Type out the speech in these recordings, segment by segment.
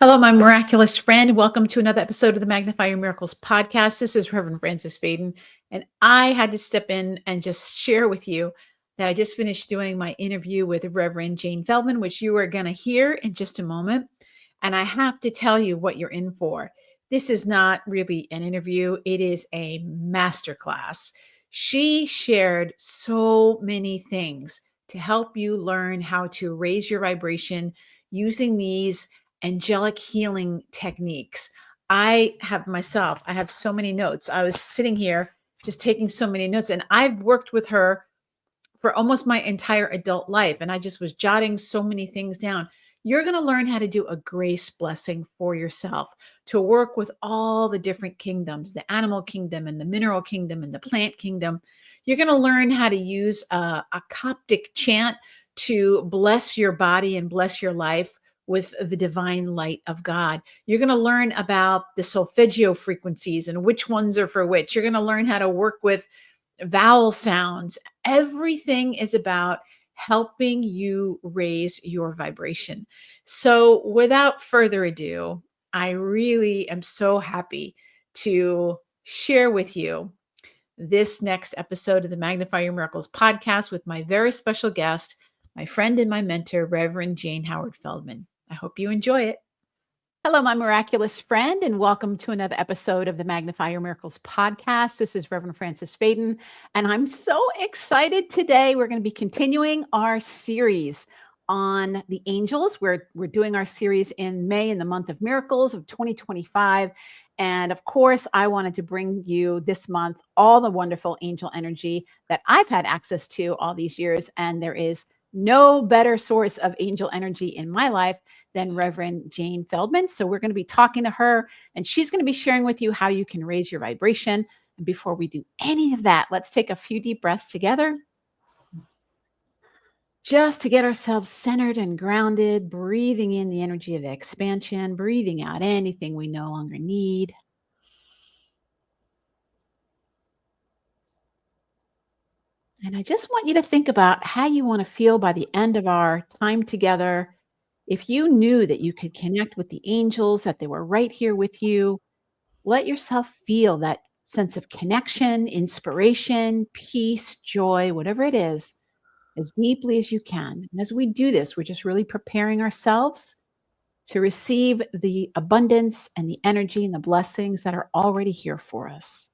Hello, my miraculous friend. Welcome to another episode of the Magnify Your Miracles podcast. This is Reverend Frances Faden, and I had to step in and just share with you that I just finished doing my interview with Reverend Jayne Feldman, which you are going to hear in just a moment. And I have to tell you what you're in for. This is not really an interview, it is a masterclass. She shared so many things to help you learn how to raise your vibration using these angelic healing techniques. I have so many notes. I was sitting here just taking so many notes, and I've worked with her for almost my entire adult life. And I just was jotting so many things down. You're going to learn how to do a grace blessing for yourself, to work with all the different kingdoms, the animal kingdom and the mineral kingdom and the plant kingdom. You're going to learn how to use a Coptic chant to bless your body and bless your life with the divine light of God. You're going to learn about the Solfeggio frequencies and which ones are for which. You're going to learn how to work with vowel sounds. Everything is about helping you raise your vibration. So, without further ado, I really am so happy to share with you this next episode of the Magnify Your Miracles podcast with my very special guest, my friend and my mentor, Reverend Jayne Howard Feldman. I hope you enjoy it. Hello, my miraculous friend, and welcome to another episode of the Magnify Your Miracles podcast. This is Reverend Frances Faden, and I'm so excited today. We're going to be continuing our series on the angels. We're doing our series in May, in the month of miracles of 2025. And of course, I wanted to bring you this month all the wonderful angel energy that I've had access to all these years. And there is no better source of angel energy in my life than Reverend Jayne Feldman. So we're going to be talking to her, and she's going to be sharing with you how you can raise your vibration. And before we do any of that, let's take a few deep breaths together, just to get ourselves centered and grounded, breathing in the energy of expansion, breathing out anything we no longer need. And I just want you to think about how you want to feel by the end of our time together. If you knew that you could connect with the angels, that they were right here with you, let yourself feel that sense of connection, inspiration, peace, joy, whatever it is, as deeply as you can. And as we do this, we're just really preparing ourselves to receive the abundance and the energy and the blessings that are already here for us.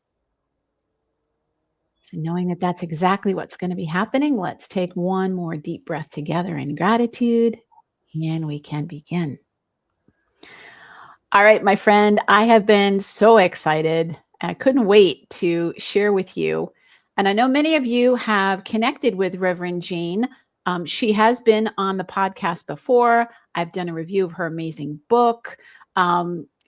So, knowing that that's exactly what's going to be happening, let's take one more deep breath together in gratitude, and we can begin. All right, my friend, I have been so excited. I couldn't wait to share with you. And I know many of you have connected with Reverend Jayne. She has been on the podcast before. I've done a review of her amazing book.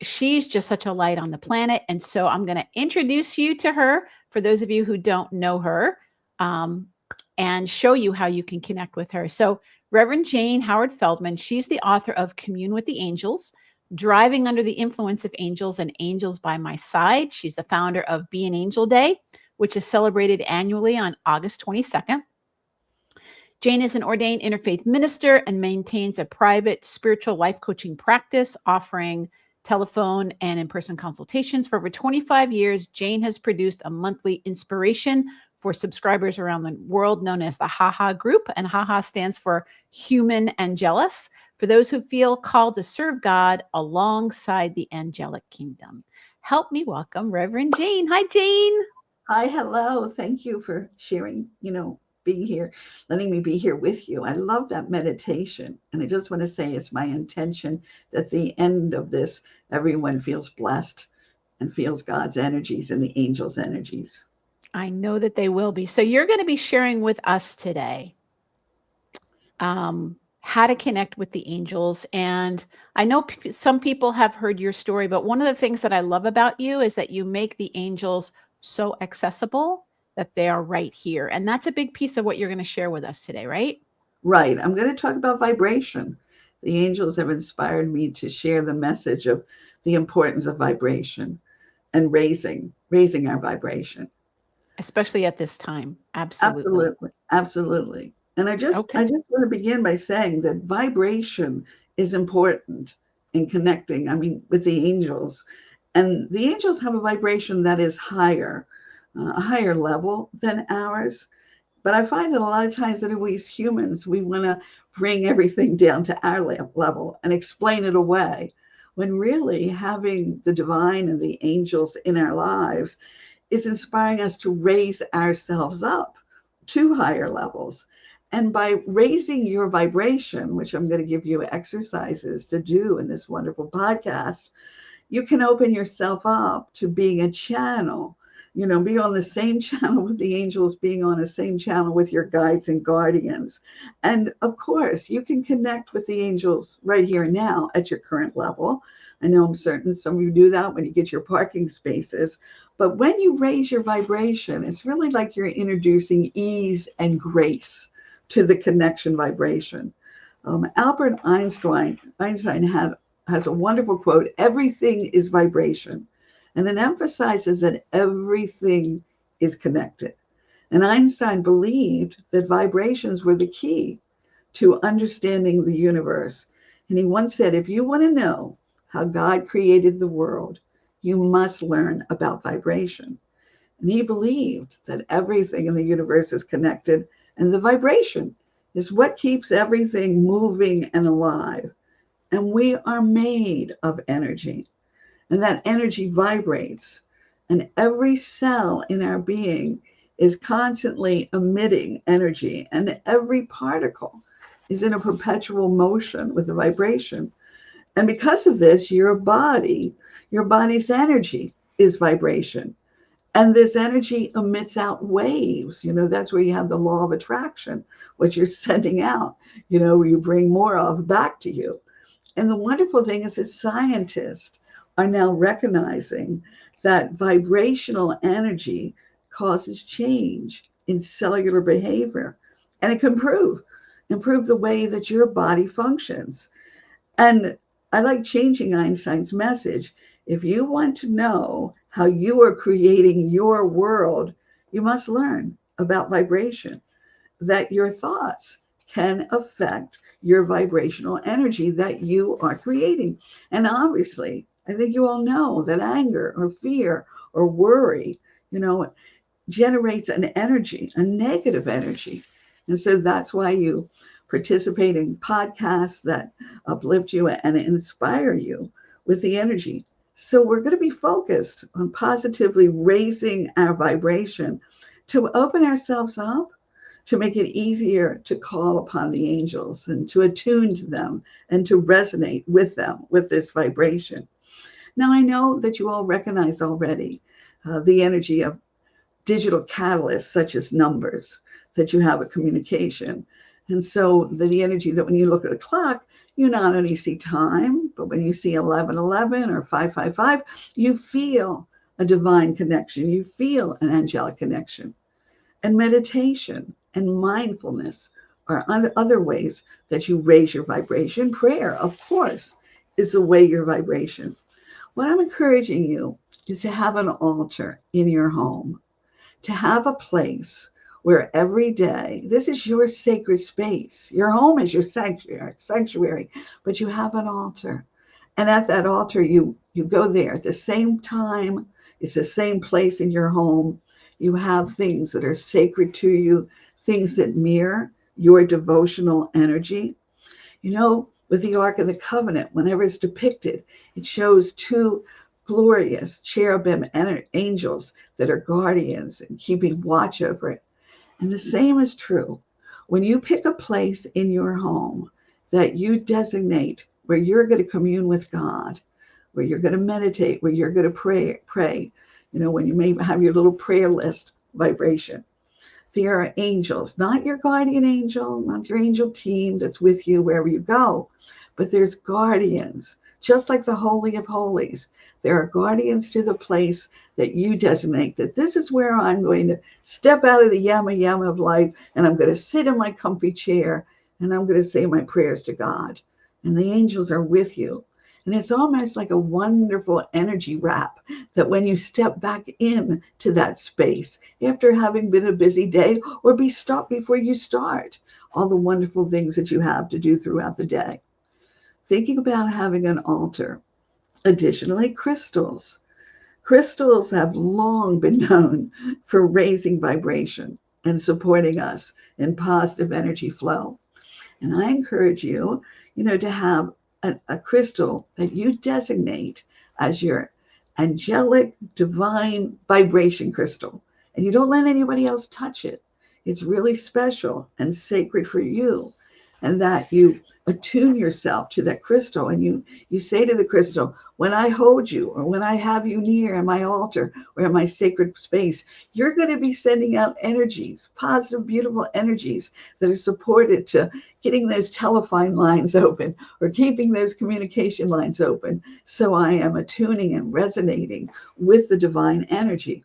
She's just such a light on the planet. And so I'm going to introduce you to her for those of you who don't know her, and show you how you can connect with her. So Reverend Jayne Howard Feldman, she's the author of Commune with the Angels, Driving Under the Influence of Angels and Angels by My Side. She's the founder of Be an Angel Day, which is celebrated annually on August 22nd. Jayne is an ordained interfaith minister and maintains a private spiritual life coaching practice, offering telephone and in-person consultations. For over 25 years, Jayne has produced a monthly inspiration for subscribers around the world known as the HaHa Group, and HaHa stands for Human Angelus, for those who feel called to serve God alongside the angelic kingdom. Help me welcome Reverend Jayne. Hi, Jayne. Hi, hello. Thank you for sharing, being here, letting me be here with you. I love that meditation. And I just want to say it's my intention that at the end of this, everyone feels blessed and feels God's energies and the angels' energies. I know that they will be. So you're going to be sharing with us today how to connect with the angels. And I know some people have heard your story, but one of the things that I love about you is that you make the angels so accessible that they are right here. And that's a big piece of what you're going to share with us today, right? Right. I'm going to talk about vibration. The angels have inspired me to share the message of the importance of vibration and raising our vibration. Especially at this time. Absolutely. Absolutely. And I just want to begin by saying that vibration is important and connecting, I mean, with the angels. And the angels have a vibration that is higher, a higher level than ours. But I find that a lot of times that we as humans, we want to bring everything down to our level and explain it away, when really having the divine and the angels in our lives is inspiring us to raise ourselves up to higher levels. And by raising your vibration, which I'm going to give you exercises to do in this wonderful podcast, you can open yourself up to being a channel, be on the same channel with the angels, being on the same channel with your guides and guardians. And of course, you can connect with the angels right here and now at your current level. I know I'm certain some of you do that when you get your parking spaces. But when you raise your vibration, it's really like you're introducing ease and grace to the connection vibration. Albert Einstein has a wonderful quote: everything is vibration. And it emphasizes that everything is connected. And Einstein believed that vibrations were the key to understanding the universe. And he once said, if you want to know how God created the world, you must learn about vibration. And he believed that everything in the universe is connected, and the vibration is what keeps everything moving and alive. And we are made of energy, and that energy vibrates. And every cell in our being is constantly emitting energy, and every particle is in a perpetual motion with the vibration. And because of this, your body's energy is vibration. And this energy emits out waves. That's where you have the law of attraction. What you're sending out, you bring more of back to you. And the wonderful thing is that scientists are now recognizing that vibrational energy causes change in cellular behavior. And it can improve the way that your body functions. And I like changing Einstein's message. If you want to know how you are creating your world, you must learn about vibration, that your thoughts can affect your vibrational energy that you are creating. And obviously, I think you all know that anger or fear or worry, generates an energy, a negative energy. And so that's why you participate in podcasts that uplift you and inspire you with the energy. So we're going to be focused on positively raising our vibration to open ourselves up, to make it easier to call upon the angels and to attune to them and to resonate with them with this vibration. Now, I know that you all recognize already the energy of digital catalysts such as numbers, that you have a communication. And so the energy that when you look at the clock, you not only see time, but when you see 1111 or 555, you feel a divine connection. You feel an angelic connection. And meditation and mindfulness are other ways that you raise your vibration. Prayer, of course, is the way your vibration. What I'm encouraging you is to have an altar in your home, to have a place where every day, this is your sacred space. Your home is your sanctuary, but you have an altar. And at that altar, you go there at the same time. It's the same place in your home. You have things that are sacred to you, things that mirror your devotional energy. With the Ark of the Covenant, whenever it's depicted, it shows two glorious cherubim angels that are guardians and keeping watch over it. And the same is true when you pick a place in your home that you designate where you're going to commune with God, where you're going to meditate, where you're going to pray. When you may have your little prayer list vibration. There are angels, not your guardian angel, not your angel team that's with you wherever you go, but there's guardians, just like the Holy of Holies. There are guardians to the place that you designate, that this is where I'm going to step out of the yama of life, and I'm going to sit in my comfy chair, and I'm going to say my prayers to God. And the angels are with you. And it's almost like a wonderful energy wrap that when you step back in to that space after having been a busy day, or be stopped before you start all the wonderful things that you have to do throughout the day. thinking about having an altar. Additionally, crystals. Crystals have long been known for raising vibration and supporting us in positive energy flow. And I encourage you, to have a crystal that you designate as your angelic divine vibration crystal. And you don't let anybody else touch it. It's really special and sacred for you. And that you attune yourself to that crystal, and you say to the crystal, when I hold you or when I have you near in my altar or in my sacred space, you're going to be sending out energies, positive, beautiful energies that are supported to getting those telephone lines open or keeping those communication lines open. So I am attuning and resonating with the divine energy.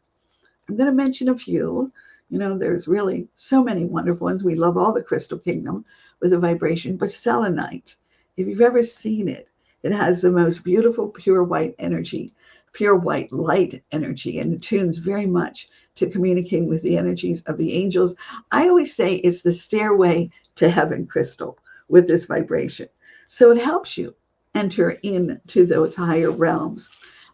I'm going to mention a few. There's really so many wonderful ones. We love all the crystal kingdom with the vibration, but selenite, if you've ever seen it, it has the most beautiful pure white energy, pure white light energy, and it tunes very much to communicating with the energies of the angels. I always say it's the stairway to heaven crystal with this vibration. So it helps you enter into those higher realms.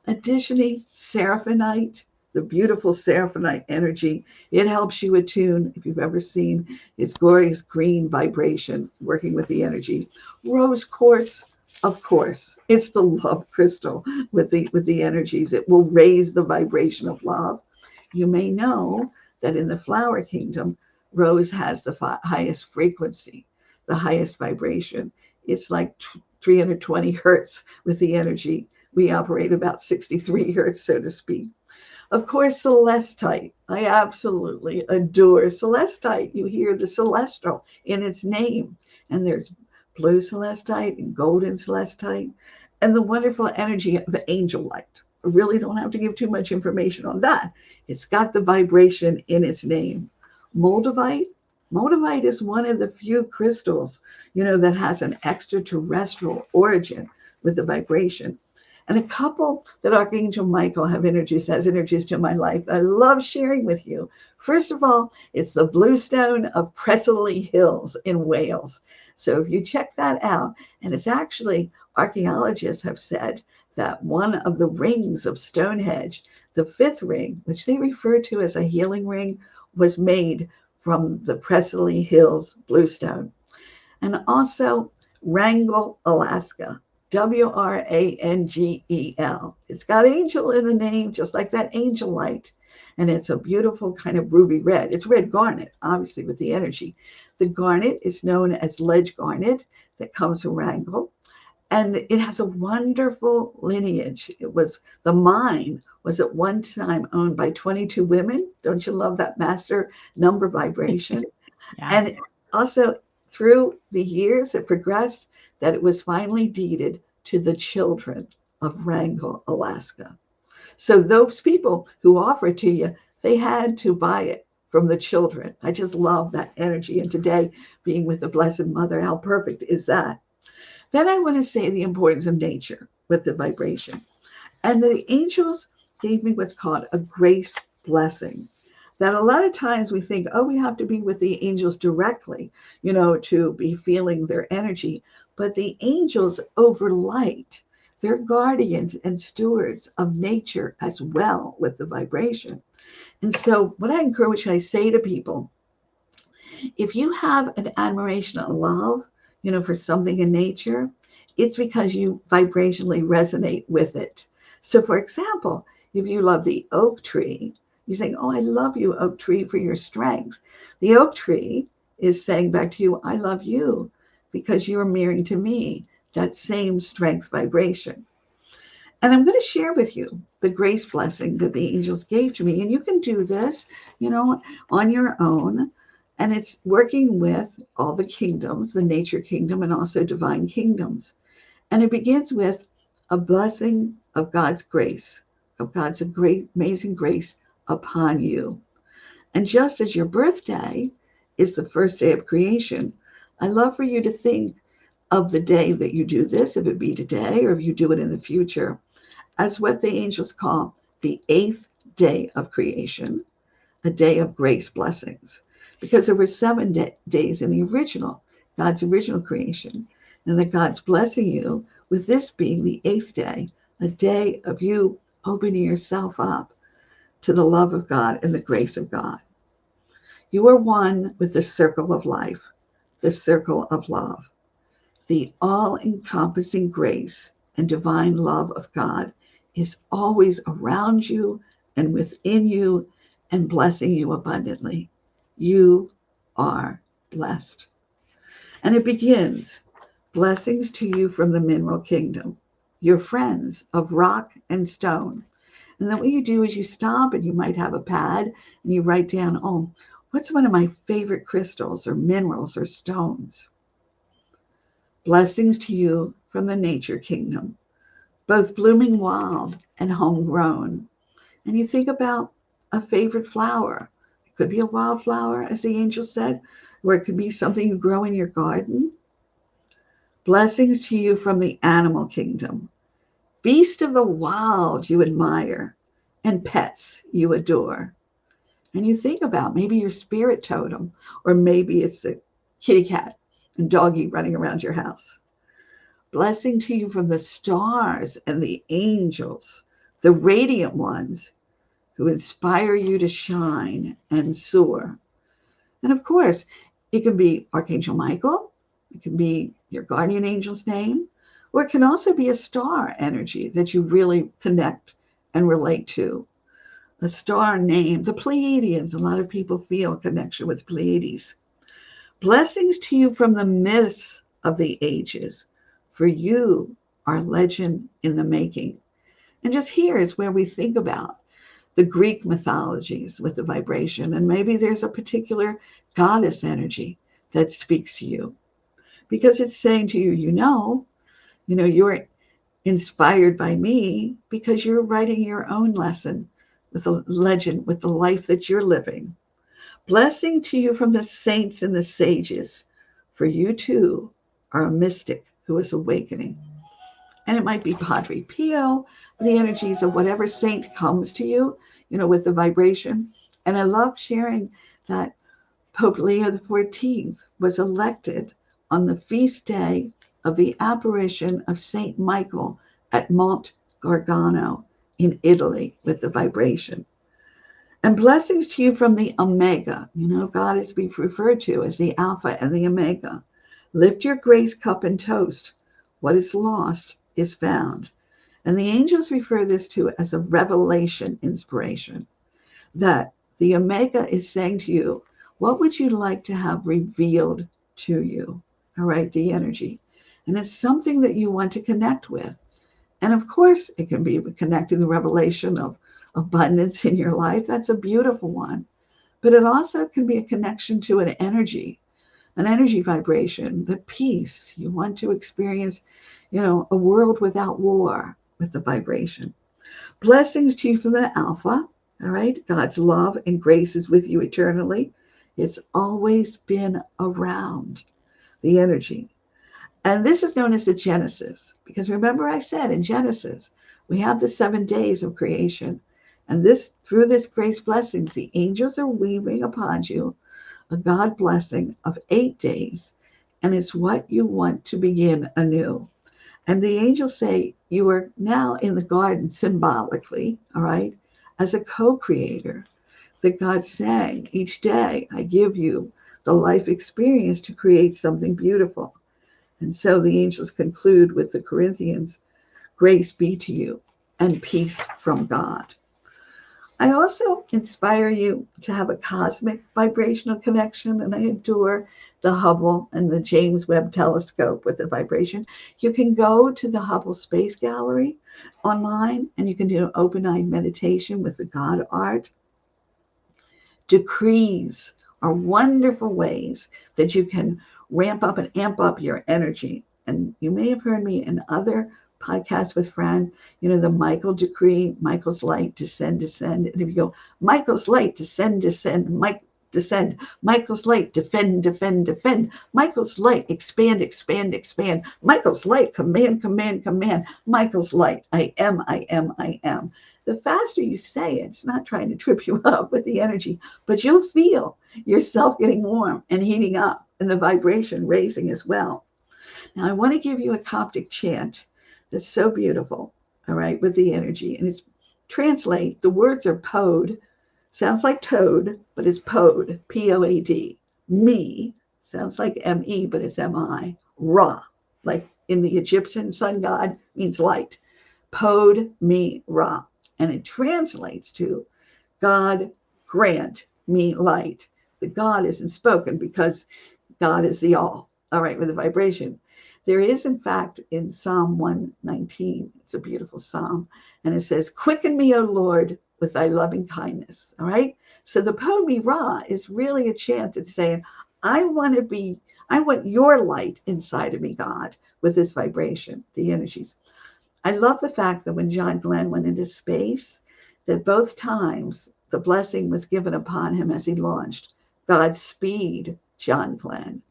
Additionally, seraphonite, the beautiful seraphonite energy, it helps you attune. If you've ever seen its glorious green vibration working with the energy. Rose quartz, of course, it's the love crystal with the energies. It will raise the vibration of love. You may know that in the flower kingdom, rose has the highest frequency, the highest vibration. It's like 320 hertz with the energy. We operate about 63 hertz, so to speak. Of course, celestite. I absolutely adore celestite. You hear the celestial in its name. And there's blue celestite and golden celestite and the wonderful energy of angel light. I really don't have to give too much information on that. It's got the vibration in its name. Moldavite. Moldavite is one of the few crystals, that has an extraterrestrial origin with the vibration. And a couple that Archangel Michael has introduced to my life, I love sharing with you. First of all, it's the Bluestone of Preseli Hills in Wales. So if you check that out, and it's actually, archaeologists have said that one of the rings of Stonehenge, the fifth ring, which they refer to as a healing ring, was made from the Preseli Hills Bluestone. And also Wrangell, Alaska. Wrangel. It's got angel in the name, just like that angel light. And it's a beautiful kind of ruby red. It's red garnet, obviously, with the energy. The garnet is known as ledge garnet that comes from Wrangell. And it has a wonderful lineage. The mine was at one time owned by 22 women. Don't you love that master number vibration? Yeah. And also, through the years, it progressed that it was finally deeded to the children of Wrangell, Alaska. So those people who offer it to you, they had to buy it from the children. I just love that energy. And today, being with the Blessed Mother, how perfect is that? Then I want to say the importance of nature with the vibration. And the angels gave me what's called a grace blessing. That a lot of times we think, we have to be with the angels directly, to be feeling their energy. But the angels over light, they're guardians and stewards of nature as well with the vibration. And so what I say to people, if you have an admiration and love, for something in nature, it's because you vibrationally resonate with it. So for example, if you love the oak tree, you're saying, I love you, oak tree, for your strength. The oak tree is saying back to you, I love you because you are mirroring to me that same strength vibration. And I'm going to share with you the grace blessing that the angels gave to me. And you can do this, on your own. And it's working with all the kingdoms, the nature kingdom and also divine kingdoms. And it begins with a blessing of God's grace, of God's great, amazing grace upon you. And just as your birthday is the first day of creation, I love for you to think of the day that you do this, if it be today or if you do it in the future, as what the angels call the 8th day of creation, a day of grace blessings. Because there were 7 days in the original, God's original creation. and that God's blessing you with this being the 8th day, a day of you opening yourself up to the love of God and the grace of God. You are one with the circle of life, the circle of love. The all-encompassing grace and divine love of God is always around you and within you and blessing you abundantly. You are blessed. And it begins, blessings to you from the mineral kingdom, your friends of rock and stone. And then what you do is you stop and you might have a pad and you write down, oh, what's one of my favorite crystals or minerals or stones? Blessings to you from the nature kingdom, both blooming wild and homegrown. And you think about a favorite flower. It could be a wildflower, as the angel said, or it could be something you grow in your garden. Blessings to you from the animal kingdom, beast of the wild you admire, and pets you adore. And you think about maybe your spirit totem, or maybe it's the kitty cat and doggy running around your house. Blessing to you from the stars and the angels, the radiant ones who inspire you to shine and soar. And of course, it can be Archangel Michael, it can be your guardian angel's name, or it can also be a star energy that you really connect and relate to. A star name, the Pleiadians. A lot of people feel a connection with Pleiades. Blessings to you from the myths of the ages, for you are legend in the making. And just here is where we think about the Greek mythologies with the vibration, and maybe there's a particular goddess energy that speaks to you because it's saying to you, you're inspired by me because you're writing your own lesson with a legend, with the life that you're living. Blessing to you from the saints and the sages, for you too are a mystic who is awakening. And it might be Padre Pio, the energies of whatever saint comes to you, with the vibration. And I love sharing that Pope Leo XIV was elected on the feast day of the apparition of Saint Michael at Monte Gargano in Italy with the vibration. And blessings to you from the Omega. God is being referred to as the Alpha and the Omega. Lift your grace cup and toast. What is lost is found. And the angels refer this to as a revelation inspiration, that the Omega is saying to you, what would you like to have revealed to you? All right, the energy. And it's something that you want to connect with. And of course, it can be connecting the revelation of abundance in your life. That's a beautiful one. But it also can be a connection to an energy vibration, the peace. You want to experience, a world without war with the vibration. Blessings to you from the Alpha. All right. God's love and grace is with you eternally. It's always been around, the energy. And this is known as the Genesis, because remember I said in Genesis, we have the 7 days of creation. And through this grace blessings, the angels are weaving upon you a God blessing of 8 days. And it's what you want to begin anew. And the angels say you are now in the garden symbolically, all right, as a co-creator, that God's saying each day, I give you the life experience to create something beautiful. And so the angels conclude with the Corinthians, grace be to you and peace from God. I also inspire you to have a cosmic vibrational connection, and I adore the Hubble and the James Webb Telescope with the vibration. You can go to the Hubble Space Gallery online, and you can do an open-eye meditation with the God art. Decrees are wonderful ways that you can ramp up and amp up your energy. And you may have heard me in other podcasts with Fran, the Michael decree, Michael's light, descend, descend. And if you go, Michael's light, descend, descend, descend, Michael's light, defend, defend, defend, Michael's light, expand, expand, expand, Michael's light, command, command, command, Michael's light, I am, I am, I am. The faster you say it, it's not trying to trip you up with the energy, but you'll feel yourself getting warm and heating up and the vibration raising as well. Now, I want to give you a Coptic chant that's so beautiful, all right, with the energy. And it's translate, the words are Poed, sounds like toad, but it's Poed, P-O-A-D. Me, sounds like M-E, but it's M-I. Ra, like in the Egyptian sun god, means light. Pote Me Ra. And it translates to God grant me light. The God isn't spoken because God is the all right, with the vibration. There is, in fact, in Psalm 119, it's a beautiful psalm, and it says, quicken me, O Lord, with thy loving kindness. All right. So the Pote Me Ra is really a chant that's saying, I want your light inside of me, God, with this vibration, the energies. I love the fact that when John Glenn went into space, that both times the blessing was given upon him as he launched. Godspeed, John Glenn.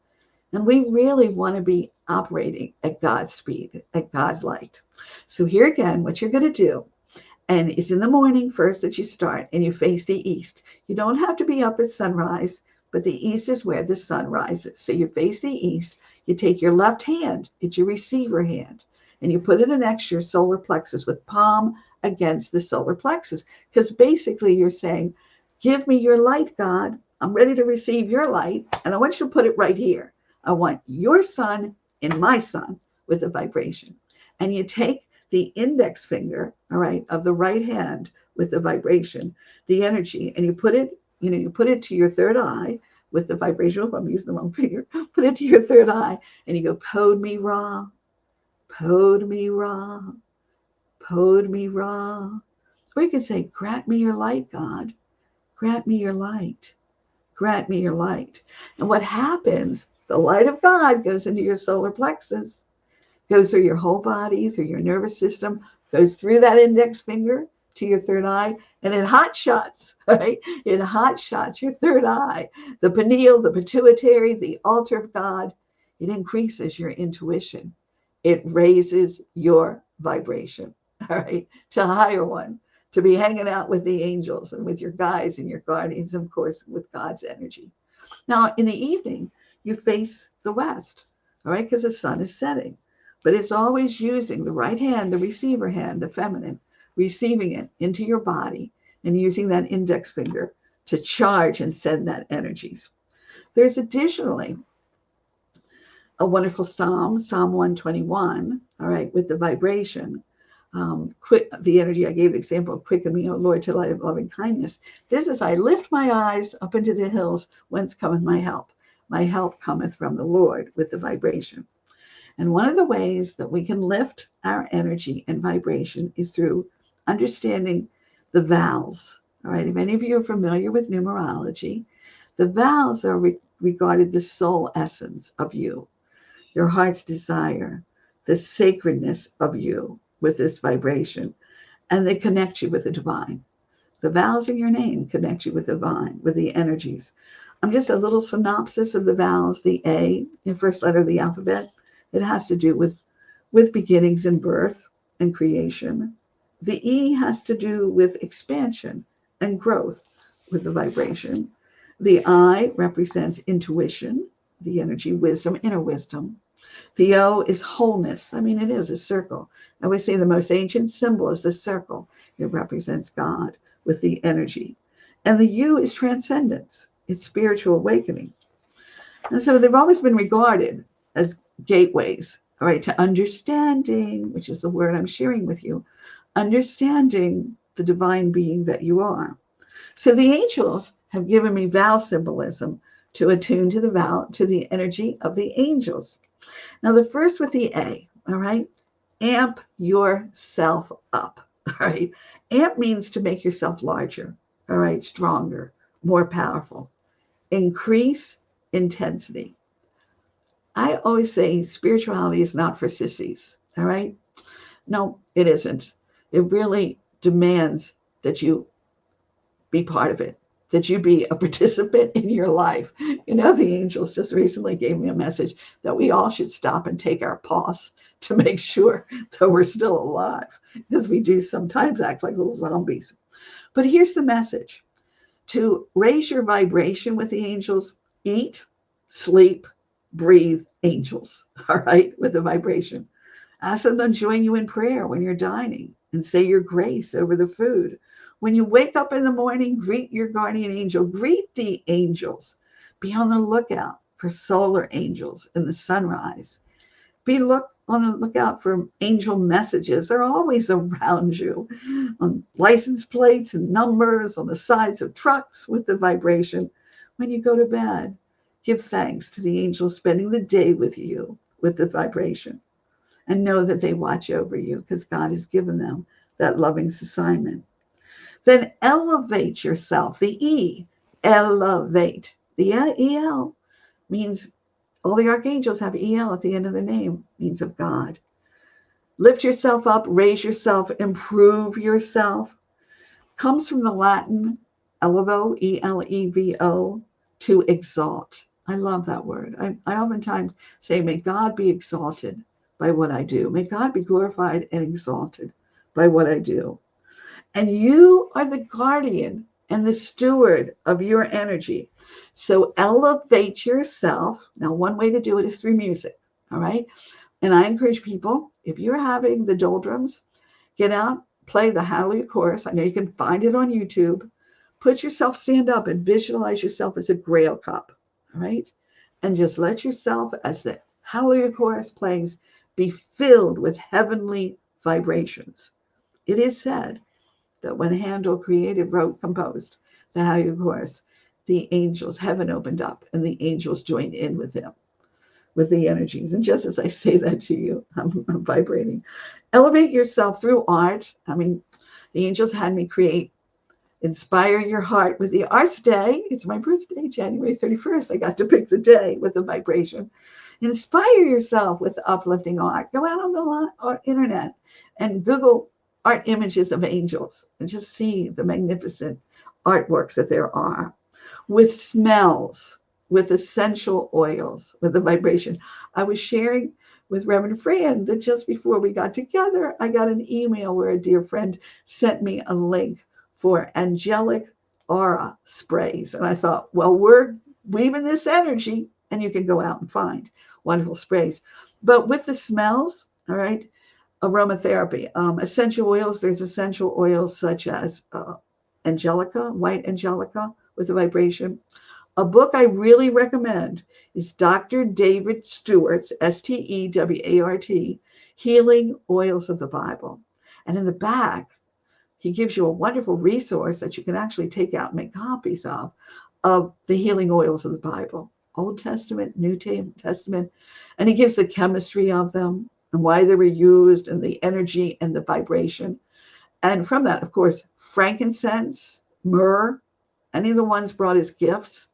And we really want to be operating at God's speed, at God's light. So here again, what you're going to do, and it's in the morning first that you start, and you face the east. You don't have to be up at sunrise, but the east is where the sun rises. So you face the east. You take your left hand, it's your receiver hand, and you put it next to your solar plexus with palm against the solar plexus. Because basically you're saying, give me your light, God. I'm ready to receive your light, and I want you to put it right here. I want your sun in my sun with the vibration. And you take the index finger, all right, of the right hand with the vibration, the energy, and you put it to your third eye with the vibration. Oh, I'm using the wrong finger. Put it to your third eye, and you go, Pote Me Ra, Pote Me Ra, Pote Me Ra. Or you can say, grant me your light, God. Grant me your light. Grant me your light. And what happens, the light of God goes into your solar plexus, goes through your whole body, through your nervous system, goes through that index finger to your third eye, and it hot shots, right? It hot shots your third eye, the pineal, the pituitary, the altar of God. It increases your intuition. It raises your vibration, all right, to a higher one, to be hanging out with the angels and with your guides and your guardians, and of course, with God's energy. Now, in the evening, you face the west, all right, because the sun is setting. But it's always using the right hand, the receiver hand, the feminine, receiving it into your body and using that index finger to charge and send that energies. There's additionally a wonderful psalm, Psalm 121, all right, with the vibration. The energy I gave the example of quicken me, O Lord, to light of loving kindness. This is, I lift my eyes up into the hills, whence cometh my help. My help cometh from the Lord, with the vibration. And one of the ways that we can lift our energy and vibration is through understanding the vowels. All right, if any of you are familiar with numerology, the vowels are regarded the soul essence of you, your heart's desire, the sacredness of you with this vibration, and they connect you with the divine. The vowels in your name connect you with the divine, with the energies. I'm just a little synopsis of the vowels. The A, the first letter of the alphabet, it has to do with beginnings and birth and creation. The E has to do with expansion and growth with the vibration. The I represents intuition, the energy, wisdom, inner wisdom. The O is wholeness. I mean, it is a circle. I always say the most ancient symbol is the circle. It represents God with the energy. And the U is transcendence. It's spiritual awakening. And so they've always been regarded as gateways, all right, to understanding, which is the word I'm sharing with you, understanding the divine being that you are. So the angels have given me vowel symbolism to attune to the vowel, to the energy of the angels. Now, the first with the A, all right, amp yourself up, all right. Amp means to make yourself larger, all right, stronger, more powerful. Increase intensity. I always say spirituality is not for sissies, all right? No, it isn't. It really demands that you be part of it, that you be a participant in your life. You know, the angels just recently gave me a message that we all should stop and take our pause to make sure that we're still alive, because we do sometimes act like little zombies. But here's the message. To raise your vibration with the angels, eat, sleep, breathe, angels, all right, with the vibration. Ask them to join you in prayer when you're dining and say your grace over the food. When you wake up in the morning, greet your guardian angel, greet the angels. Be on the lookout for solar angels in the sunrise. On the lookout for angel messages. They're always around you on license plates and numbers, on the sides of trucks with the vibration. When you go to bed, give thanks to the angels spending the day with you with the vibration, and know that they watch over you because God has given them that loving assignment. Then elevate yourself. The E, elevate. The EL means all the archangels have EL at the end of their name, means of God. Lift yourself up, raise yourself, improve yourself. Comes from the Latin elevo, ELEVO, to exalt. I love that word. I oftentimes say, may God be exalted by what I do. May God be glorified and exalted by what I do. And you are the guardian and the steward of your energy. So elevate yourself. Now, one way to do it is through music. All right. And I encourage people, if you're having the doldrums, get out, play the Hallelujah chorus. I know you can find it on YouTube. Put yourself, stand up and visualize yourself as a grail cup. All right. And just let yourself, as the Hallelujah chorus plays, be filled with heavenly vibrations. It is said that when Handel created, wrote, composed the Hallelujah chorus, the angels, heaven opened up and the angels joined in with him, with the energies. And just as I say that to you, I'm vibrating. Elevate yourself through art. I mean, the angels had me create Inspire Your Heart with the Arts Day. It's my birthday, January 31st. I got to pick the day with the vibration. Inspire yourself with uplifting art. Go out on the internet and Google art images of angels and just see the magnificent artworks that there are. With smells, with essential oils, with the vibration. I was sharing with Reverend Fran that just before we got together, I got an email where a dear friend sent me a link for angelic aura sprays. And I thought, well, we're weaving this energy, and you can go out and find wonderful sprays. But with the smells, all right, aromatherapy, essential oils, there's essential oils such as Angelica, white Angelica with the vibration. A book I really recommend is Dr. David Stewart's, Stewart, Healing Oils of the Bible. And in the back, he gives you a wonderful resource that you can actually take out and make copies of the healing oils of the Bible, Old Testament, New Testament. And he gives the chemistry of them and why they were used and the energy and the vibration. And from that, of course, frankincense, myrrh, any of the ones brought as gifts.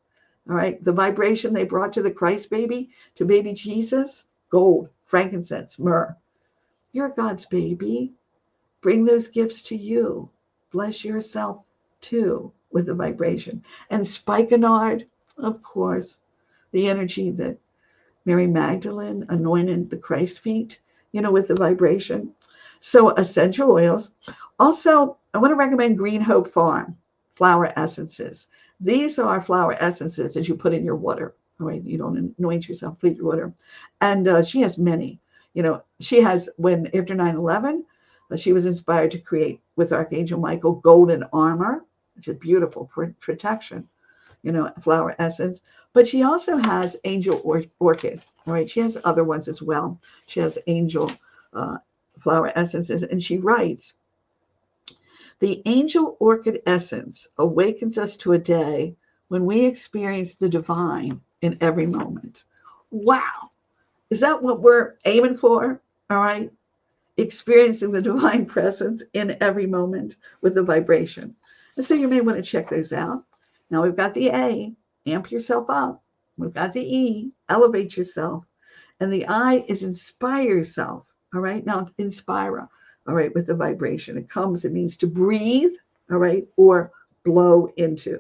All right. The vibration they brought to the Christ baby, to baby Jesus, gold, frankincense, myrrh. You're God's baby. Bring those gifts to you. Bless yourself too with the vibration. And spikenard, of course, the energy that Mary Magdalene anointed the Christ feet, with the vibration. So essential oils. Also, I want to recommend Green Hope Farm flower essences. These are flower essences that you put in your water. All right, you don't anoint yourself, please your water. And she has many. She has, when after 9/11, she was inspired to create with Archangel Michael golden armor, which is beautiful protection, flower essence. But she also has angel orchid. All right, she has other ones as well. She has angel flower essences, and she writes, the angel orchid essence awakens us to a day when we experience the divine in every moment. Wow. Is that what we're aiming for? All right. Experiencing the divine presence in every moment with the vibration. And so you may want to check those out. Now we've got the A, amp yourself up. We've got the E, elevate yourself. And the I is inspire yourself. All right. Now, inspira. All right. With the vibration, it means to breathe. All right. Or blow into.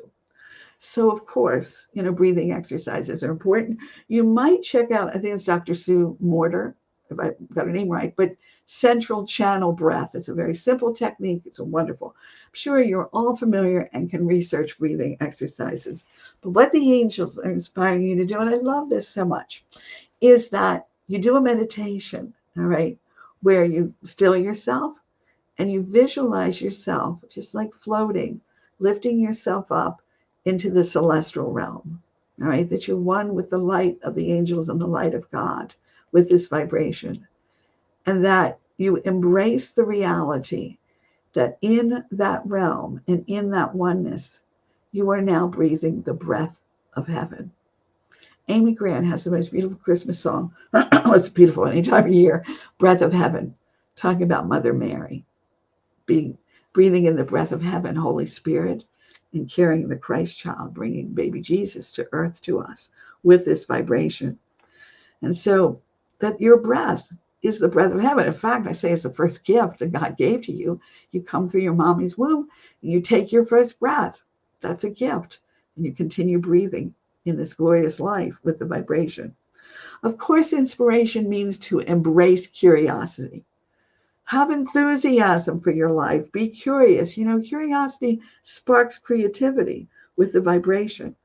So, of course, breathing exercises are important. You might check out, I think it's Dr. Sue Morter, if I got her name right, but central channel breath. It's a very simple technique. It's a wonderful. I'm sure you're all familiar and can research breathing exercises. But what the angels are inspiring you to do, and I love this so much, is that you do a meditation, all right, where you still yourself and you visualize yourself just like floating, lifting yourself up into the celestial realm, all right, that you're one with the light of the angels and the light of God with this vibration, and that you embrace the reality that in that realm and in that oneness, you are now breathing the breath of heaven. Amy Grant has the most beautiful Christmas song. It's beautiful any time of year. Breath of Heaven, talking about Mother Mary, being breathing in the breath of heaven, Holy Spirit, and carrying the Christ child, bringing baby Jesus to earth to us with this vibration. And so that your breath is the breath of heaven. In fact, I say it's the first gift that God gave to you. You come through your mommy's womb and you take your first breath. That's a gift. And you continue breathing in this glorious life with the vibration. Of course, inspiration means to embrace curiosity. Have enthusiasm for your life. Be curious. You know, curiosity sparks creativity with the vibration.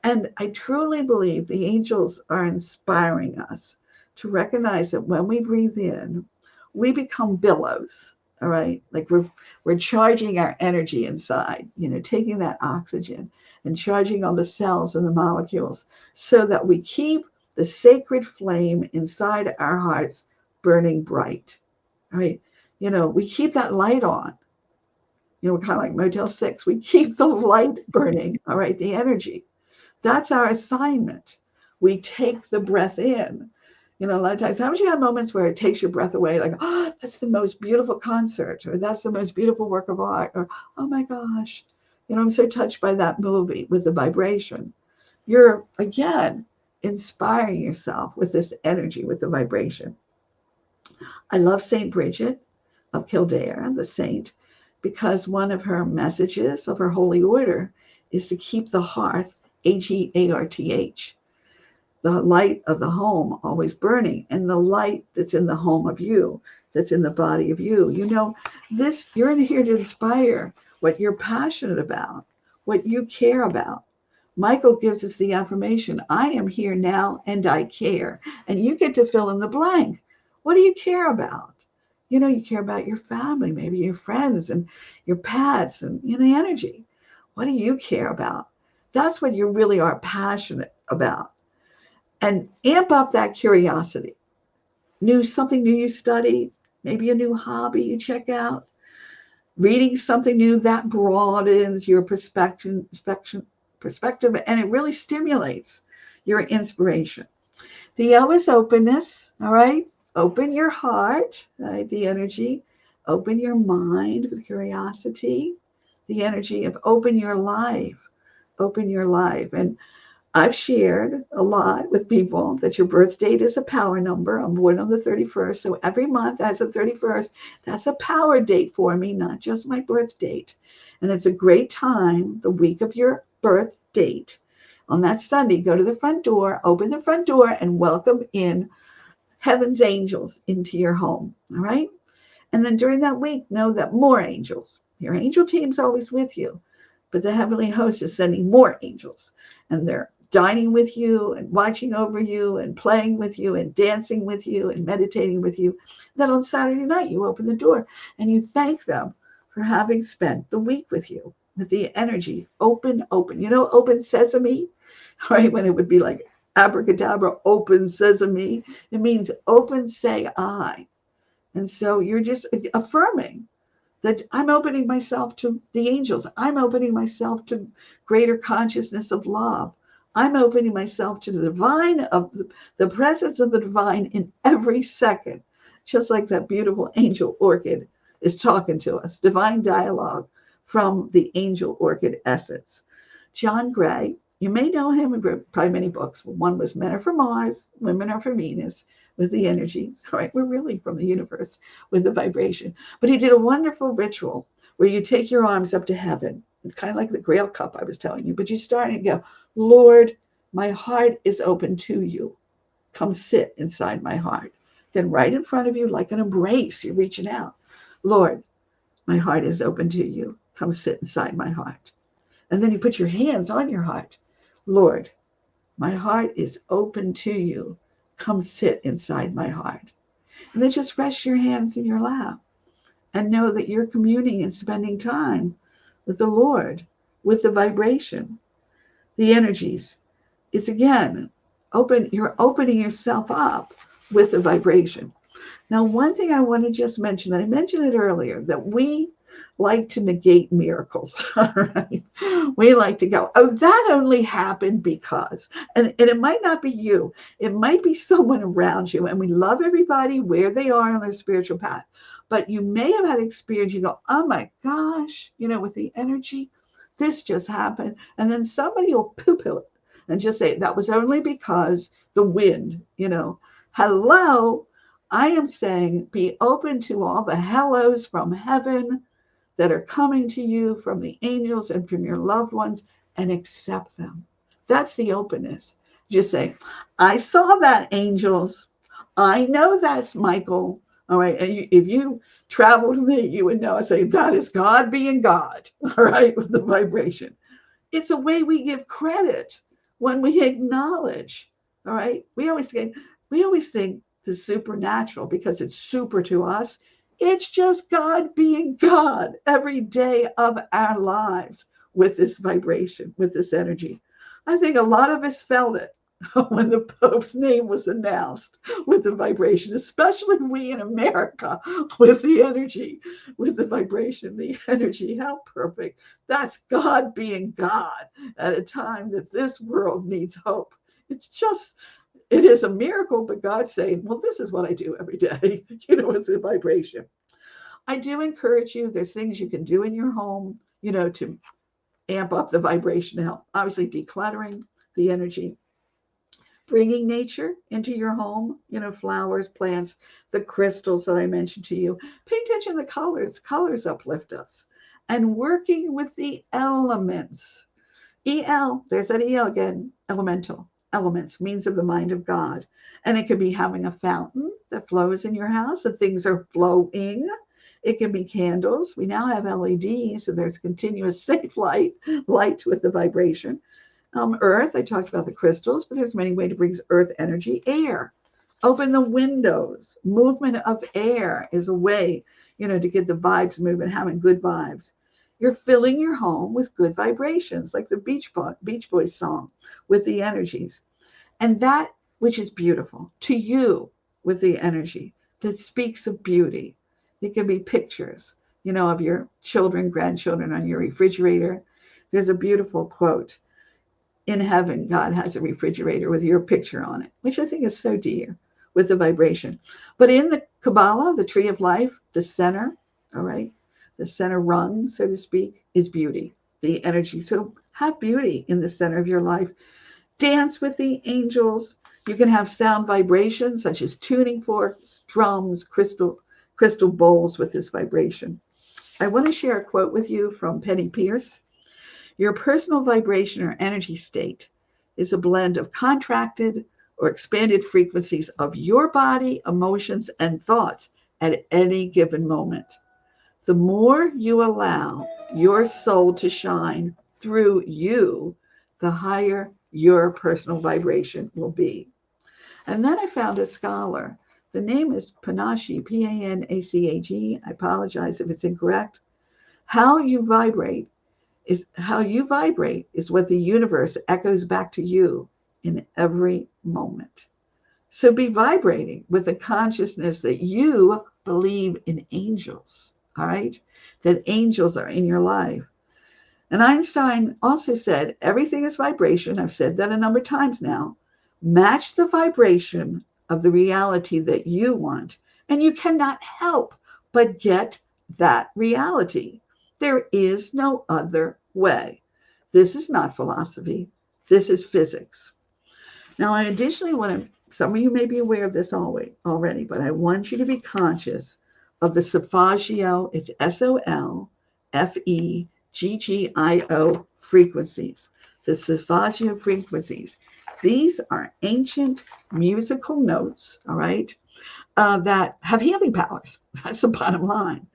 And I truly believe the angels are inspiring us to recognize that when we breathe in, we become billows. All right. Like we're charging our energy inside, you know, taking that oxygen and charging all the cells and the molecules so that we keep the sacred flame inside our hearts burning bright. All right. You know, we keep that light on. You know, we're kind of like Motel 6. We keep the light burning. All right. The energy. That's our assignment. We take the breath in. You know, a lot of times, haven't you had moments where it takes your breath away? Like, oh, that's the most beautiful concert, or that's the most beautiful work of art, or oh my gosh, you know, I'm so touched by that movie with the vibration. You're, again, inspiring yourself with this energy, with the vibration. I love St. Bridget of Kildare, the saint, because one of her messages of her holy order is to keep the hearth, Hearth, the light of the home always burning, and the light that's in the home of you, that's in the body of you. You know, this, you're in here to inspire what you're passionate about, what you care about. Michael gives us the affirmation, I am here now and I care. And you get to fill in the blank. What do you care about? You know, you care about your family, maybe your friends and your pets and, you know, the energy. What do you care about? That's what you really are passionate about. And amp up that curiosity. Something new you study, maybe a new hobby you check out, reading something new that broadens your perspective, and it really stimulates your inspiration. The O is openness, all right? Open your heart, right? The energy. Open your mind with curiosity. The energy of open your life. Open your life. And I've shared a lot with people that your birth date is a power number. I'm born on the 31st. So every month as the 31st, that's a power date for me, not just my birth date. And it's a great time, the week of your birth date. On that Sunday, go to the front door, open the front door, and welcome in heaven's angels into your home. All right. And then during that week, know that more angels, your angel team's always with you, but the heavenly host is sending more angels, and they're dining with you and watching over you and playing with you and dancing with you and meditating with you. Then on Saturday night, you open the door and you thank them for having spent the week with you with the energy open, open. You know, open sesame, right? When it would be like abracadabra, open sesame. It means open, say I. And so you're just affirming that I'm opening myself to the angels. I'm opening myself to greater consciousness of love. I'm opening myself to the divine, of the presence of the divine in every second, just like that beautiful angel orchid is talking to us. Divine dialogue from the angel orchid essence. John Gray, you may know him, he wrote probably many books. One was Men Are From Mars, Women Are From Venus, with the energies, right? We're really from the universe with the vibration. But he did a wonderful ritual where you take your arms up to heaven. It's kind of like the Grail cup I was telling you, but you start and go, Lord, my heart is open to you. Come sit inside my heart. Then right in front of you, like an embrace, you're reaching out. Lord, my heart is open to you. Come sit inside my heart. And then you put your hands on your heart. Lord, my heart is open to you. come sit inside my heart. And then just rest your hands in your lap and know that you're communing and spending time with the Lord, with the vibration, the energies. It's again, you're opening yourself up with the vibration. Now, one thing I want to just mention, I mentioned it earlier, that we like to negate miracles. All right. We like to go, oh, that only happened because, and it might not be you, it might be someone around you. And we love everybody where they are on their spiritual path. But you may have had experience, you go, oh my gosh, with the energy, this just happened. And then somebody will poo-poo it and just say, that was only because the wind. Hello. I am saying be open to all the hellos from heaven that are coming to you from the angels and from your loved ones, and accept them. That's the openness. Just say, I saw that, angels. I know that's Michael. All right. And if you travel to me, you would know. I say, that is God being God. All right. With the vibration. It's a way we give credit when we acknowledge. All right. We always think the supernatural because it's super to us. It's just God being God every day of our lives with this vibration, with this energy. I think a lot of us felt it when the Pope's name was announced with the vibration, especially we in America with the energy, with the vibration, the energy. How perfect. That's God being God at a time that this world needs hope. It is a miracle, but God's saying, well, this is what I do every day, with the vibration. I do encourage you, there's things you can do in your home, to amp up the vibration to help. Obviously, decluttering the energy, bringing nature into your home, flowers, plants, the crystals that I mentioned to you. Pay attention to the colors. Colors uplift us. And working with the elements. There's that EL again, elemental. Elements, means of the mind of God. And it could be having a fountain that flows in your house, that things are flowing. It can be candles. We now have LEDs, so there's continuous safe light with the vibration. Earth, I talked about the crystals, but there's many ways to bring earth energy. Air, open the windows. Movement of air is a way, to get the vibes moving, having good vibes. You're filling your home with good vibrations, like the Beach Boys song, with the energies. And that which is beautiful to you with the energy that speaks of beauty. It can be pictures, of your children, grandchildren on your refrigerator. There's a beautiful quote. In heaven, God has a refrigerator with your picture on it, which I think is so dear with the vibration. But in the Kabbalah, the tree of life, the center, all right, the center rung, so to speak, is beauty, the energy. So have beauty in the center of your life. Dance with the angels. You can have sound vibrations, such as tuning fork, drums, crystal bowls with this vibration. I want to share a quote with you from Penny Pierce. Your personal vibration or energy state is a blend of contracted or expanded frequencies of your body, emotions, and thoughts at any given moment. The more you allow your soul to shine through you, the higher your personal vibration will be. And then I found a scholar. The name is Panacci, P-A-N-A-C-H-E. I apologize if it's incorrect. How you vibrate is what the universe echoes back to you in every moment. So be vibrating with the consciousness that you believe in angels, all right? That angels are in your life. And Einstein also said, everything is vibration. I've said that a number of times now. Match the vibration of the reality that you want, and you cannot help but get that reality. There is no other way. This is not philosophy. This is physics. Now, I additionally want to, some of you may be aware of this already, but I want you to be conscious of the Solfeggio, it's Solfeggio frequencies. The Solfeggio frequencies. These are ancient musical notes, all right, that have healing powers. That's the bottom line.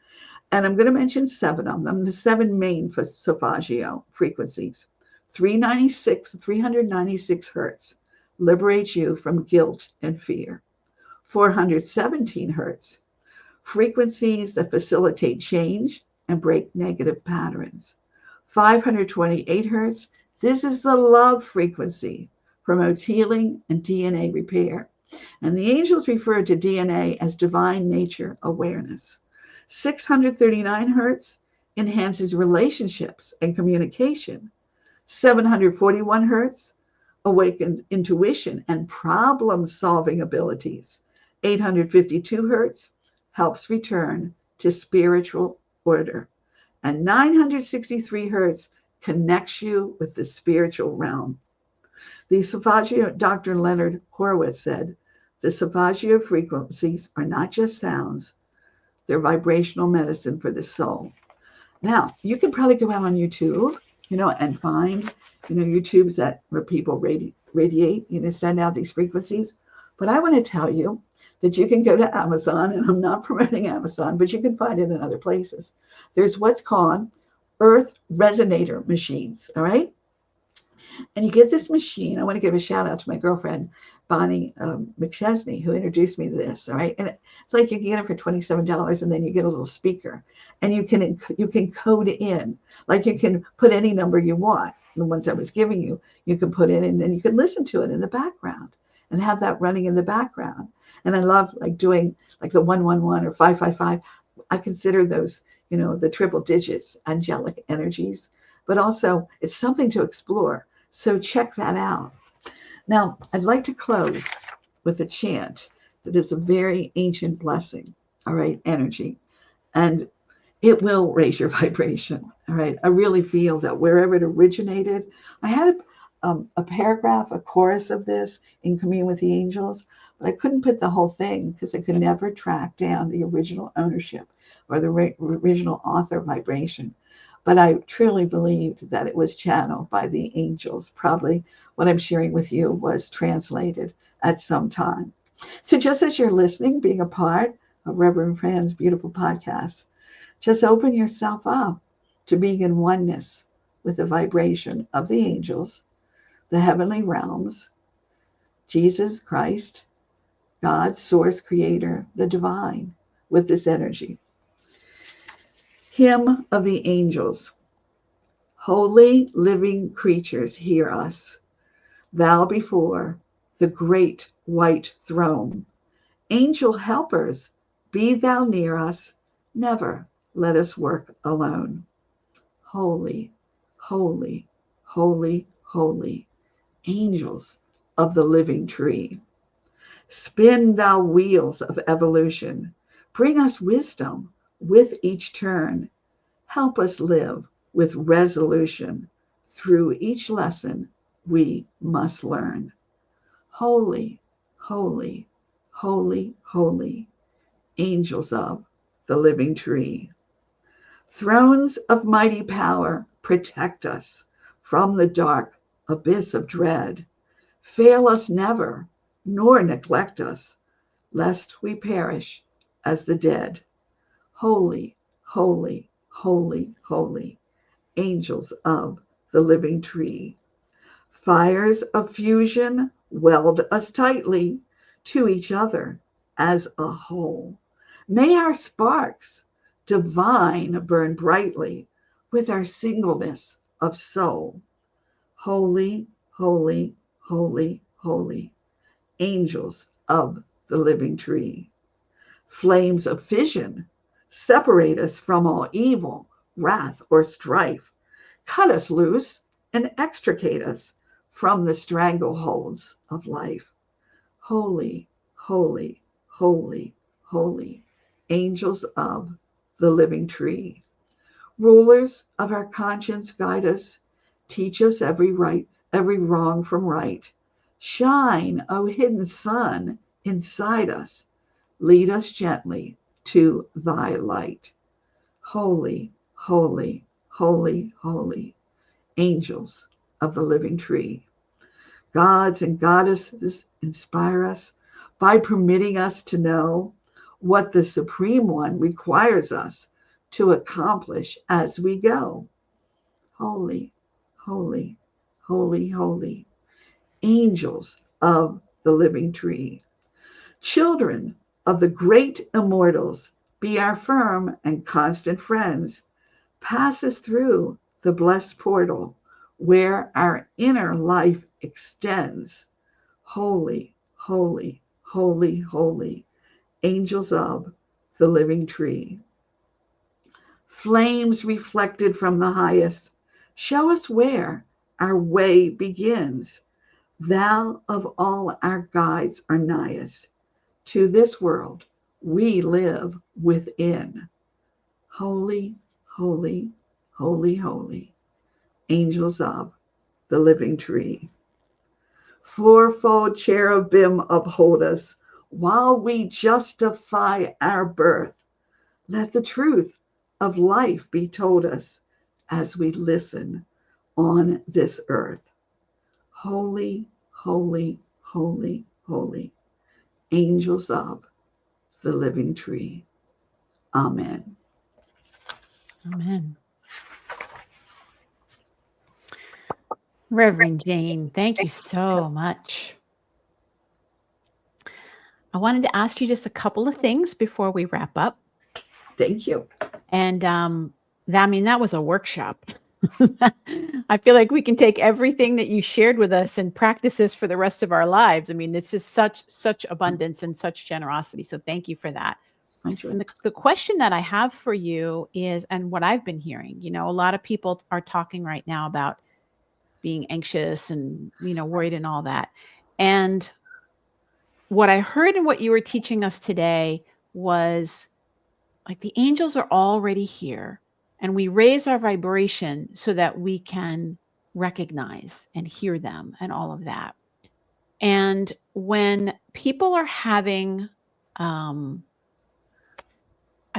And I'm going to mention 7 of them, the 7 main Solfeggio frequencies. 396 hertz, liberates you from guilt and fear. 417 hertz, frequencies that facilitate change and break negative patterns. 528 hertz, this is the love frequency, promotes healing and DNA repair. And the angels refer to DNA as divine nature awareness. 639 hertz enhances relationships and communication. 741 hertz awakens intuition and problem solving abilities. 852 hertz helps return to spiritual order. And 963 hertz connects you with the spiritual realm. The Solfeggio Dr. Leonard Horowitz said, the Solfeggio frequencies are not just sounds, they're vibrational medicine for the soul. Now, you can probably go out on YouTube, and find, YouTubes where people radiate, send out these frequencies. But I want to tell you that you can go to Amazon, and I'm not promoting Amazon, but you can find it in other places. There's what's called Earth Resonator machines, all right? And you get this machine. I want to give a shout out to my girlfriend, Bonnie McChesney, who introduced me to this. All right. And it's like you can get it for $27, and then you get a little speaker, and you can code in, like you can put any number you want. The ones I was giving you, you can put in, and then you can listen to it in the background and have that running in the background. And I love like doing like the 111 or 555. I consider those, the triple digits, angelic energies, but also it's something to explore. So check that out. Now, I'd like to close with a chant that is a very ancient blessing, all right, energy, and it will raise your vibration, all right? I really feel that wherever it originated, I had a paragraph, a chorus of this in Commune with the Angels, but I couldn't put the whole thing because I could never track down the original ownership or the original author vibration. But I truly believed that it was channeled by the angels. Probably what I'm sharing with you was translated at some time. So just as you're listening, being a part of Reverend Fran's beautiful podcast, just open yourself up to being in oneness with the vibration of the angels, the heavenly realms, Jesus Christ, God, source, creator, the divine, with this energy. Hymn of the angels. Holy living creatures, hear us. Thou before the great white throne. Angel helpers, be thou near us. Never let us work alone. Holy, holy, holy, holy. Angels of the living tree. Spin thou wheels of evolution. Bring us wisdom with each turn. Help us live with resolution. Through each lesson we must learn. Holy, holy, holy, holy, angels of the living tree. Thrones of mighty power, protect us from the dark abyss of dread. Fail us never, nor neglect us, lest we perish as the dead. Holy, holy, holy, holy, angels of the living tree. Fires of fusion weld us tightly to each other as a whole. May our sparks divine burn brightly with our singleness of soul. Holy, holy, holy, holy, angels of the living tree. Flames of fission separate us from all evil, wrath, or strife. Cut us loose and extricate us from the strangleholds of life. Holy, holy, holy, holy, angels of the living tree. Rulers of our conscience, guide us. Teach us every wrong from right. Shine, O hidden sun, inside us. Lead us gently to thy light. Holy, holy, holy, holy, angels of the living tree. Gods and goddesses, inspire us by permitting us to know what the Supreme One requires us to accomplish as we go. Holy, holy, holy, holy, angels of the living tree. Children of the great immortals, be our firm and constant friends. Pass us through the blessed portal where our inner life extends. Holy, holy, holy, holy, angels of the living tree. Flames reflected from the highest, show us where our way begins. Thou of all our guides are nighest. To this world we live within. Holy, holy, holy, holy, angels of the living tree. Fourfold cherubim uphold us while we justify our birth. Let the truth of life be told us as we listen on this earth. Holy, holy, holy, holy, angels of the living tree. Amen. Amen. Reverend Jayne, thank you so much. I wanted to ask you just a couple of things before we wrap up. Thank you. And that was a workshop. I feel like we can take everything that you shared with us and practice this for the rest of our lives. I mean, it's just such abundance and such generosity. So thank you for that. And the question that I have for you is, and what I've been hearing, a lot of people are talking right now about being anxious and, worried and all that. And what I heard and what you were teaching us today was like the angels are already here, and we raise our vibration so that we can recognize and hear them and all of that. And when people are having a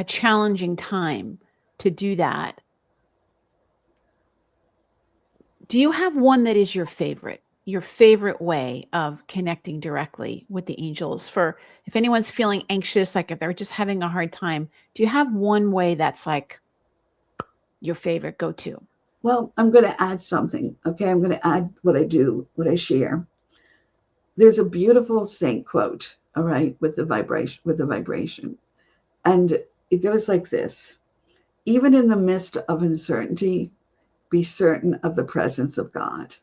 challenging time to do that, do you have one that is your favorite way of connecting directly with the angels? For if anyone's feeling anxious, like if they're just having a hard time, do you have one way that's like your favorite go-to? Well, I'm going to add something. Okay. I'm going to add what I do, what I share. There's a beautiful saint quote, all right, with the vibration. And it goes like this: even in the midst of uncertainty, be certain of the presence of God.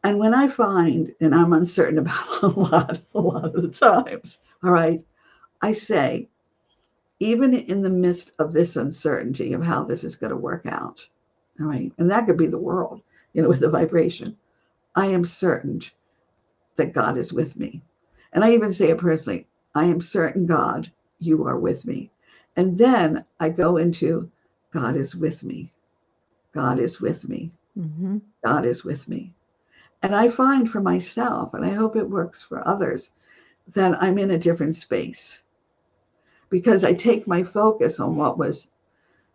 And when I find, and I'm uncertain about a lot of the times, all right, I say, even in the midst of this uncertainty of how this is going to work out, all right, and that could be the world, with the vibration, I am certain that God is with me. And I even say it personally, I am certain, God, you are with me. And then I go into, God is with me. God is with me. Mm-hmm. God is with me. And I find for myself, and I hope it works for others, that I'm in a different space because I take my focus on what was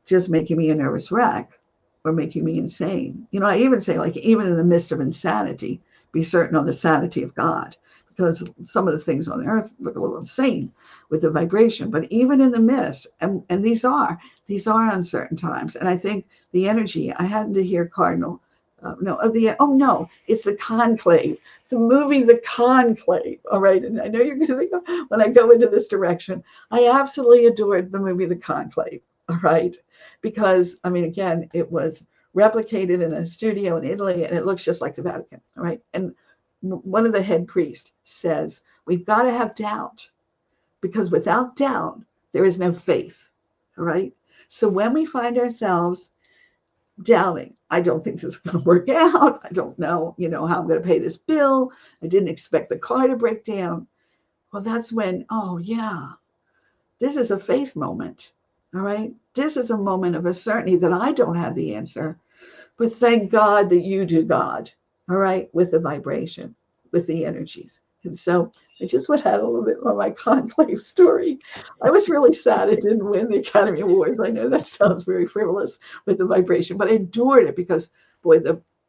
just making me a nervous wreck or making me insane. I even say, like, even in the midst of insanity, be certain on the sanity of God, because some of the things on earth look a little insane with the vibration. But even in the midst, and these are uncertain times. And I think the energy, I had to hear Cardinal, it's the Conclave, the movie The Conclave. All right. And I know you're going to think, when I go into this direction, I absolutely adored the movie The Conclave. All right. Because, again, it was replicated in a studio in Italy, and it looks just like the Vatican. All right. And one of the head priests says, we've got to have doubt, because without doubt, there is no faith. All right. So when we find ourselves doubting, I don't think this is going to work out. I don't know, how I'm going to pay this bill. I didn't expect the car to break down. Well, that's when, oh yeah, this is a faith moment. All right. This is a moment of a certainty that I don't have the answer, but thank God that you do, God. All right. With the vibration, with the energies. And so I just went out a little bit on my conclave story. I was really sad it didn't win the Academy Awards. I know that sounds very frivolous with the vibration, but I adored it because, boy,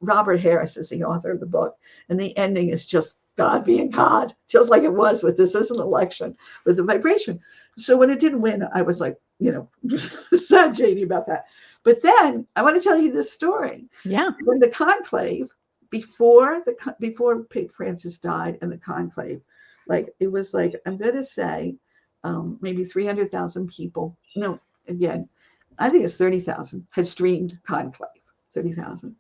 Robert Harris is the author of the book, and the ending is just God being God, just like it was with This Is an Election, with the vibration. So when it didn't win, I was like, sad, Jayne, about that. But then I want to tell you this story. Yeah. When the conclave, before Pope Francis died and the conclave, like it was like, I'm going to say maybe 300,000 people. No, again, I think it's 30,000 had streamed conclave, 30,000.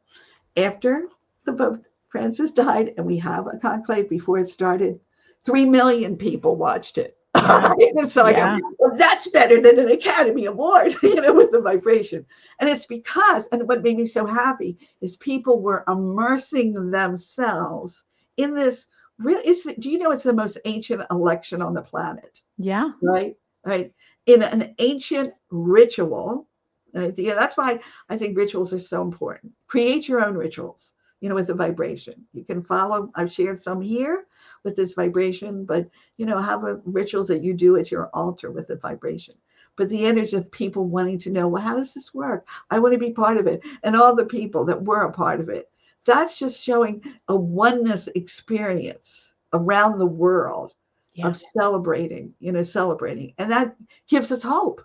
After the Pope Francis died and we have a conclave before it started, 3 million people watched it. Yeah. And so I go, well, that's better than an Academy Award, with the vibration. And it's because, and what made me so happy is people were immersing themselves in this real, do you know it's the most ancient election on the planet? Yeah. Right? Right. In an ancient ritual. Yeah, that's why I think rituals are so important. Create your own rituals, with the vibration. You can follow, I've shared some here with this vibration, but, have rituals that you do at your altar with the vibration. But the energy of people wanting to know, well, how does this work? I want to be part of it. And all the people that were a part of it. That's just showing a oneness experience around the world of celebrating. And that gives us hope,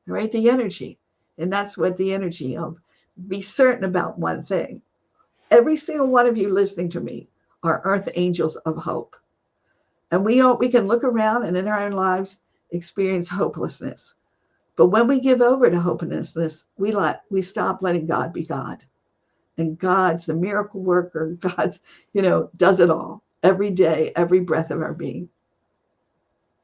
right? The energy. And that's what the energy of be certain about one thing. Every single one of you listening to me are earth angels of hope. And we can look around and in our own lives experience hopelessness. But when we give over to hopelessness, we stop letting God be God. And God's the miracle worker. God's, does it all every day, every breath of our being.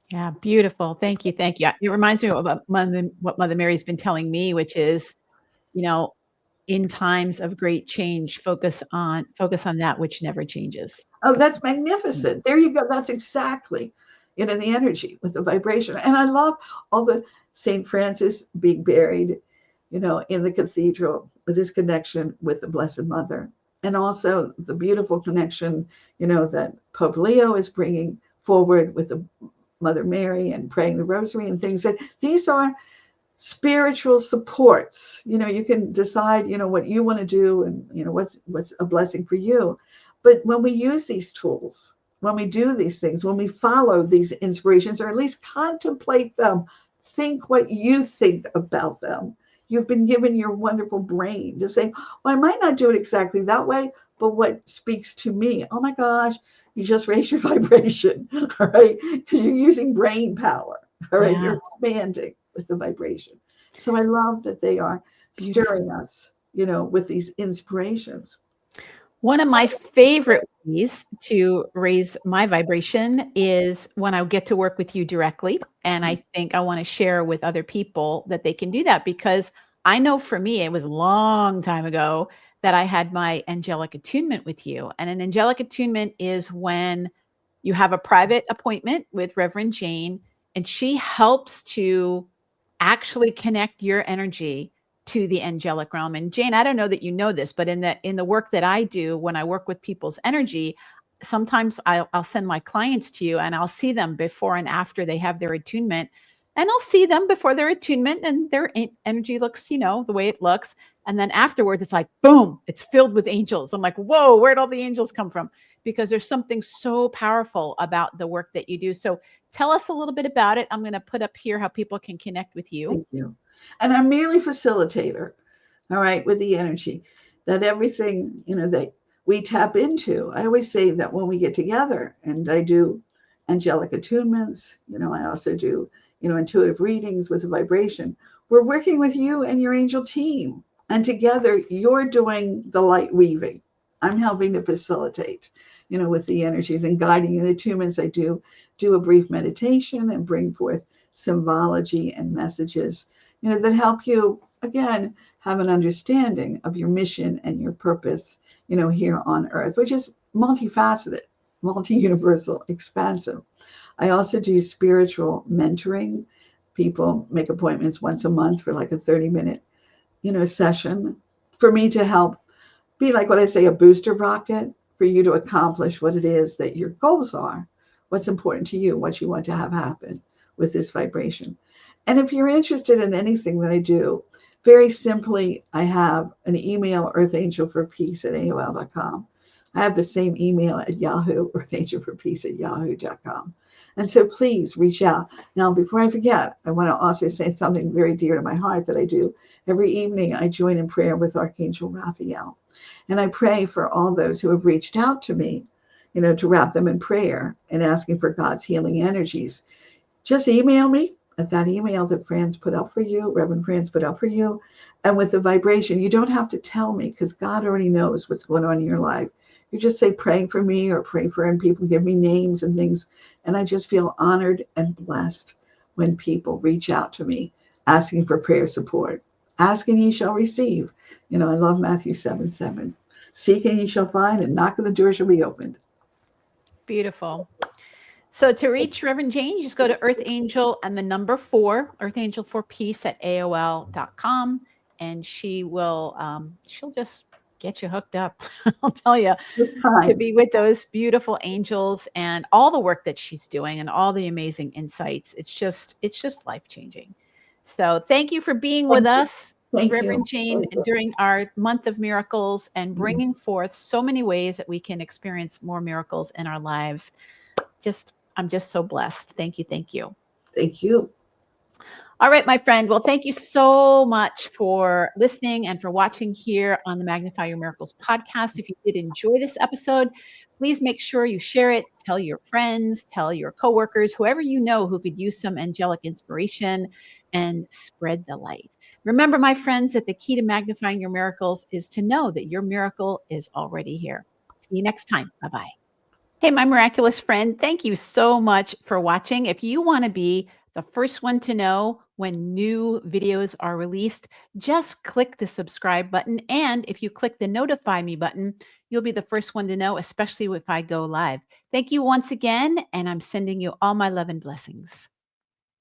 Yeah, beautiful. Thank you. Thank you. It reminds me of what Mother Mary's been telling me, which is, in times of great change, focus on that which never changes. Oh, that's magnificent. There you go. That's exactly, the energy with the vibration. And I love all the St. Francis being buried, in the cathedral with his connection with the Blessed Mother. And also the beautiful connection, that Pope Leo is bringing forward with the Mother Mary and praying the rosary and things. That these are spiritual supports. You can decide, what you want to do and, what's a blessing for you. But when we use these tools, when we do these things, when we follow these inspirations, or at least contemplate them, think what you think about them. You've been given your wonderful brain to say, well, I might not do it exactly that way, but what speaks to me? Oh my gosh, you just raise your vibration, all right? Because you're using brain power, all right? You're expanding with the vibration. So I love that they are stirring us, with these inspirations. One of my favorite ways to raise my vibration is when I get to work with you directly. And I think I want to share with other people that they can do that, because I know for me, it was a long time ago that I had my angelic attunement with you. And an angelic attunement is when you have a private appointment with Reverend Jayne, and she helps to actually connect your energy to the angelic realm. And Jayne, I don't know that you know this, but in the work that I do, when I work with people's energy, sometimes I'll send my clients to you and I'll see them before and after they have their attunement. And I'll see them before their attunement and their energy looks, the way it looks. And then afterwards, it's like, boom, it's filled with angels. I'm like, whoa, where'd all the angels come from? Because there's something so powerful about the work that you do. So tell us a little bit about it. I'm going to put up here how people can connect with you. Thank you. And I'm merely facilitator, all right, with the energy, that everything, that we tap into. I always say that when we get together and I do angelic attunements, I also do, intuitive readings with the vibration. We're working with you and your angel team. And together you're doing the light weaving. I'm helping to facilitate, with the energies and guiding the attunements. I do a brief meditation and bring forth symbology and messages, that help you, again, have an understanding of your mission and your purpose, here on earth, which is multifaceted, multi-universal, expansive. I also do spiritual mentoring. People make appointments once a month for like a 30-minute, session for me to help be like what I say, a booster rocket for you to accomplish what it is that your goals are, what's important to you, what you want to have happen with this vibration. And if you're interested in anything that I do, very simply, I have an email, earthangelforpeace@aol.com. I have the same email at Yahoo, earthangelforpeace@yahoo.com. And so please reach out. Now, before I forget, I want to also say something very dear to my heart that I do. Every evening, I join in prayer with Archangel Raphael. And I pray for all those who have reached out to me, to wrap them in prayer and asking for God's healing energies. Just email me at that email that Franz put up for you, Reverend Franz put up for you. And with the vibration, you don't have to tell me because God already knows what's going on in your life. You just say, praying for me or pray for, and people give me names and things. And I just feel honored and blessed when people reach out to me asking for prayer support. Ask and ye shall receive. I love Matthew 7:7. Seek and ye shall find, and knock and the door shall be opened. Beautiful. So to reach Reverend Jayne, you just go to Earth Angel and the number 4, Earth Angel for Peace at AOL.com. And she'll just get you hooked up. I'll tell you, to be with those beautiful angels and all the work that she's doing and all the amazing insights. It's just life-changing. So thank you for being with us, Reverend Jayne, during our month of miracles and bringing forth so many ways that we can experience more miracles in our lives. I'm just so blessed. Thank you. Thank you. Thank you. All right, my friend. Well, thank you so much for listening and for watching here on the Magnify Your Miracles podcast. If you did enjoy this episode, please make sure you share it, tell your friends, tell your coworkers, whoever you know who could use some angelic inspiration, and spread the light. Remember, my friends, that the key to magnifying your miracles is to know that your miracle is already here. See you next time. Bye-bye. Hey, my miraculous friend, thank you so much for watching. If you want to be the first one to know when new videos are released, just click the subscribe button. And if you click the notify me button, you'll be the first one to know, especially if I go live. Thank you once again, and I'm sending you all my love and blessings.